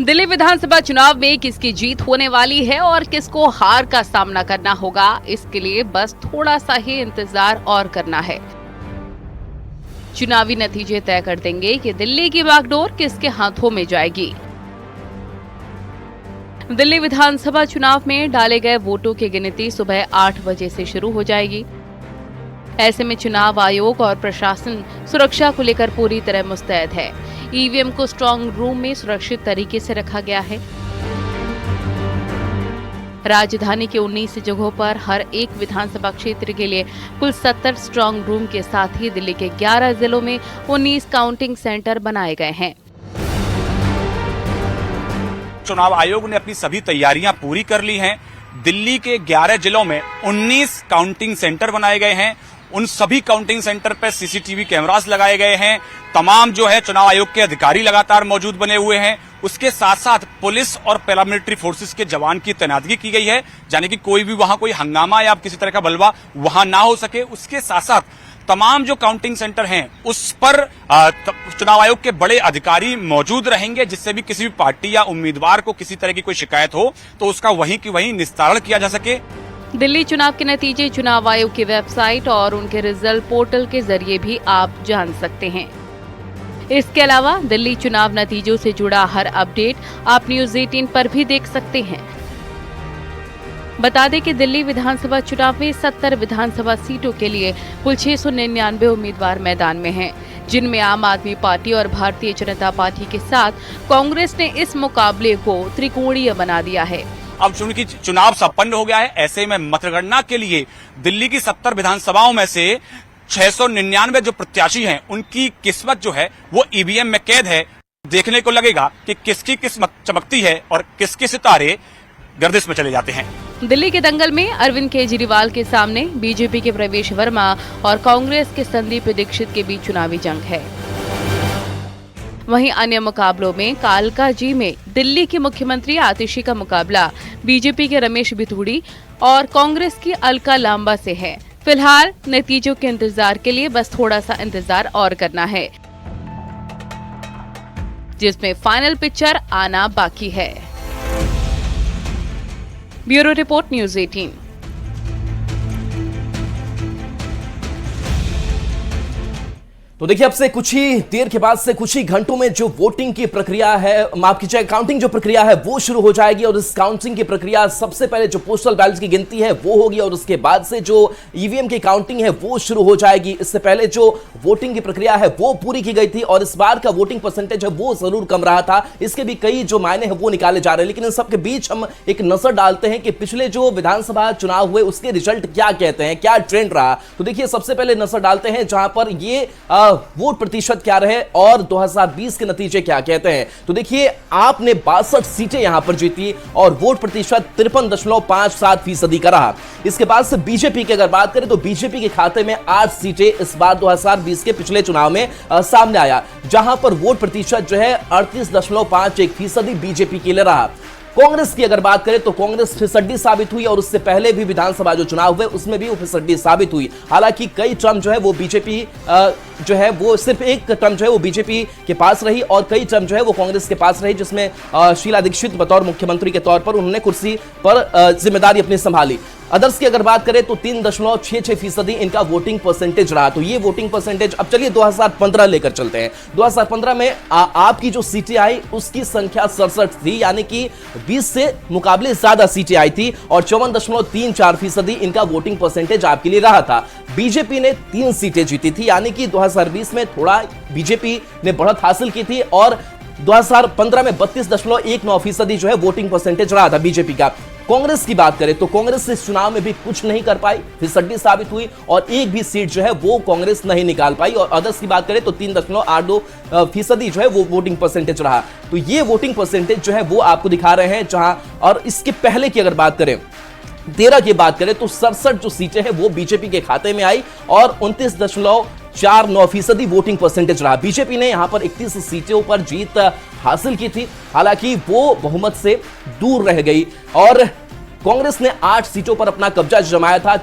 दिल्ली विधानसभा चुनाव में किसकी जीत होने वाली है और किसको हार का सामना करना होगा, इसके लिए बस थोड़ा सा ही इंतजार और करना है। चुनावी नतीजे तय कर देंगे कि दिल्ली की बागडोर किसके हाथों में जाएगी। दिल्ली विधानसभा चुनाव में डाले गए वोटों की गिनती सुबह 8 बजे से शुरू हो जाएगी। ऐसे में चुनाव आयोग और प्रशासन सुरक्षा को लेकर पूरी तरह मुस्तैद है। ईवीएम को स्ट्रांग रूम में सुरक्षित तरीके से रखा गया है। राजधानी के 19 जगहों पर हर एक विधानसभा क्षेत्र के लिए कुल 70 स्ट्रांग रूम के साथ ही दिल्ली के 11 जिलों में 19 काउंटिंग सेंटर बनाए गए हैं। चुनाव आयोग ने अपनी सभी तैयारियां पूरी कर ली हैं। दिल्ली के 11 जिलों में 19 काउंटिंग सेंटर बनाए गए हैं। उन सभी काउंटिंग सेंटर पर सीसीटीवी कैमरास लगाए गए हैं। तमाम जो है चुनाव आयोग के अधिकारी लगातार मौजूद बने हुए हैं। उसके साथ साथ पुलिस और पैरामिलिट्री फोर्सेस के जवान की तैनाती की गई है, यानी कि कोई भी वहां कोई हंगामा या किसी तरह का बलवा वहां ना हो सके। उसके साथ साथ तमाम जो काउंटिंग सेंटर हैं उस पर चुनाव आयोग के बड़े अधिकारी मौजूद रहेंगे, जिससे भी किसी भी पार्टी या उम्मीदवार को किसी तरह की कोई शिकायत हो तो उसका वहीं की वहीं निस्तारण किया जा सके। दिल्ली चुनाव के नतीजे चुनाव आयोग की वेबसाइट और उनके रिजल्ट पोर्टल के जरिए भी आप जान सकते हैं। इसके अलावा दिल्ली चुनाव नतीजों से जुड़ा हर अपडेट आप न्यूज 18 पर भी देख सकते हैं। बता दें कि दिल्ली विधानसभा चुनाव में 70 विधानसभा सीटों के लिए कुल 699 उम्मीदवार मैदान में हैं, जिनमें आम आदमी पार्टी और भारतीय जनता पार्टी के साथ कांग्रेस ने इस मुकाबले को त्रिकोणीय बना दिया है। अब चूंकि चुनाव संपन्न हो गया है, ऐसे में मतगणना के लिए दिल्ली की 70 विधानसभाओं में से 699 जो प्रत्याशी हैं उनकी किस्मत जो है वो ईवीएम में कैद है। देखने को लगेगा कि किसकी किस्मत चमकती है और किसके सितारे गर्दिश में चले जाते हैं। दिल्ली के दंगल में अरविंद केजरीवाल के सामने बीजेपी के प्रवेश वर्मा और कांग्रेस के संदीप दीक्षित के बीच चुनावी जंग है। वहीं अन्य मुकाबलों में कालकाजी में दिल्ली के मुख्यमंत्री आतिशी का मुकाबला बीजेपी के रमेश बिथूड़ी और कांग्रेस की अलका लांबा से है। फिलहाल नतीजों के इंतजार के लिए बस थोड़ा सा इंतजार और करना है, जिसमें फाइनल पिक्चर आना बाकी है। Bureau report news 18। तो देखिए, अब से कुछ ही देर के बाद से कुछ ही घंटों में जो वोटिंग की प्रक्रिया है, माफ कीजिए, काउंटिंग जो प्रक्रिया है वो शुरू हो जाएगी। और इस काउंटिंग की प्रक्रिया सबसे पहले जो पोस्टल बैलेट की गिनती है वो होगी और उसके बाद से जो ईवीएम की काउंटिंग है वो शुरू हो जाएगी। इससे पहले जो वोटिंग की प्रक्रिया है वो पूरी की गई थी और इस बार का वोटिंग परसेंटेज है वो जरूर कम रहा था। इसके भी कई जो मायने हैं वो निकाले जा रहे हैं, लेकिन इन सबके बीच हम एक नजर डालते हैं कि पिछले जो विधानसभा चुनाव हुए उसके रिजल्ट क्या कहते हैं, क्या ट्रेंड रहा। तो देखिए, सबसे पहले नजर डालते हैं जहां पर ये वोट प्रतिशत क्या रहे और 2020 के नतीजे क्या कहते हैं। तो देखिए, आपने 62 सीटें यहां पर जीती और वोट प्रतिशत 53.57% का रहा। इसके बाद से बीजेपी की अगर बात करें तो बीजेपी के खाते में 8 सीटें इस बार 2020 के पिछले चुनाव में सामने आया, जहां पर वोट प्रतिशत जो है 38.51% बीजेपी के लिए रहा। कांग्रेस की अगर बात करें तो कांग्रेस फिसड्डी साबित हुई और उससे पहले भी विधानसभा जो चुनाव हुए उसमें भी वो फिसड्डी साबित हुई। हालांकि कई टर्म जो है वो बीजेपी जो है वो सिर्फ एक टर्म जो है वो बीजेपी के पास रही और कई टर्म जो है वो कांग्रेस के पास रही, जिसमें शीला दीक्षित बतौर मुख्यमंत्री के तौर पर उन्होंने कुर्सी पर जिम्मेदारी अपनी संभाली। अदर्स की अगर बात करें तो 3.66% इनका वोटिंग परसेंटेज रहा। तो ये वोटिंग परसेंटेज, अब चलिए 2015 लेकर चलते हैं। 2015 में आपकी जो सीटें आई उसकी संख्या 67 थी, यानी कि 20 से मुकाबले ज्यादा सीटें आई थी और 54.34% इनका वोटिंग परसेंटेज आपके लिए रहा था। बीजेपी ने 3 सीटें जीती थी, यानी कि 2020 में थोड़ा बीजेपी ने बढ़त हासिल की थी और 2015 में 32.19% जो है वोटिंग परसेंटेज रहा था बीजेपी का। कांग्रेस की बात करें तो कांग्रेस इस चुनाव में भी कुछ नहीं कर पाई, फिसड्डी साबित हुई और एक भी सीट जो है वो कांग्रेस नहीं निकाल पाई। और अदर्स की बात करें तो 3.82% जो है वो वोटिंग परसेंटेज रहा। तो ये वोटिंग परसेंटेज जो है वो आपको दिखा रहे हैं जहां, और इसके पहले की अगर बात करें 13 की बात करें तो 67 जो सीटें हैं वो बीजेपी के खाते में आई और 29.49% वोटिंग परसेंटेज रहा। बीजेपी ने यहां पर 31 सीटों पर जीत हासिल की थी, हालांकि वो बहुमत से दूर रह गई और कांग्रेस ने 8 सीटों पर अपना कब्जा जमाया था।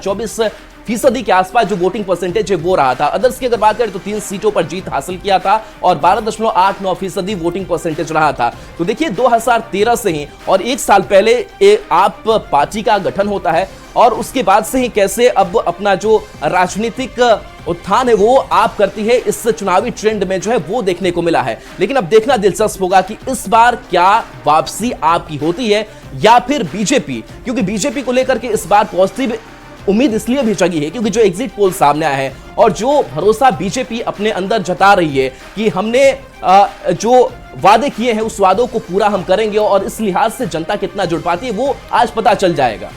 फीसदी के आसपास जो वोटिंग परसेंटेज है वो रहा था। अदर्स की अगर बात करें तो 3 सीटों पर जीत हासिल किया था और 12.89% वोटिंग परसेंटेज रहा था। तो देखिए 2013 से ही और एक साल पहले आप पार्टी का गठन होता है और उसके बाद से ही कैसे अब अपना जो राजनीतिक उत्थान है वो आप करती है, इस चुनावी ट्रेंड में जो है वो देखने को मिला है। लेकिन अब देखना दिलचस्प होगा कि इस बार क्या वापसी आपकी होती है या फिर बीजेपी, क्योंकि बीजेपी को लेकर के इस बार पॉजिटिव उम्मीद इसलिए भी जगी है क्योंकि जो एग्जिट पोल सामने आया है और जो भरोसा बीजेपी अपने अंदर जता रही है कि हमने जो वादे किए हैं उस वादों को पूरा हम करेंगे और इस लिहाज से जनता कितना जुड़ पाती है वो आज पता चल जाएगा।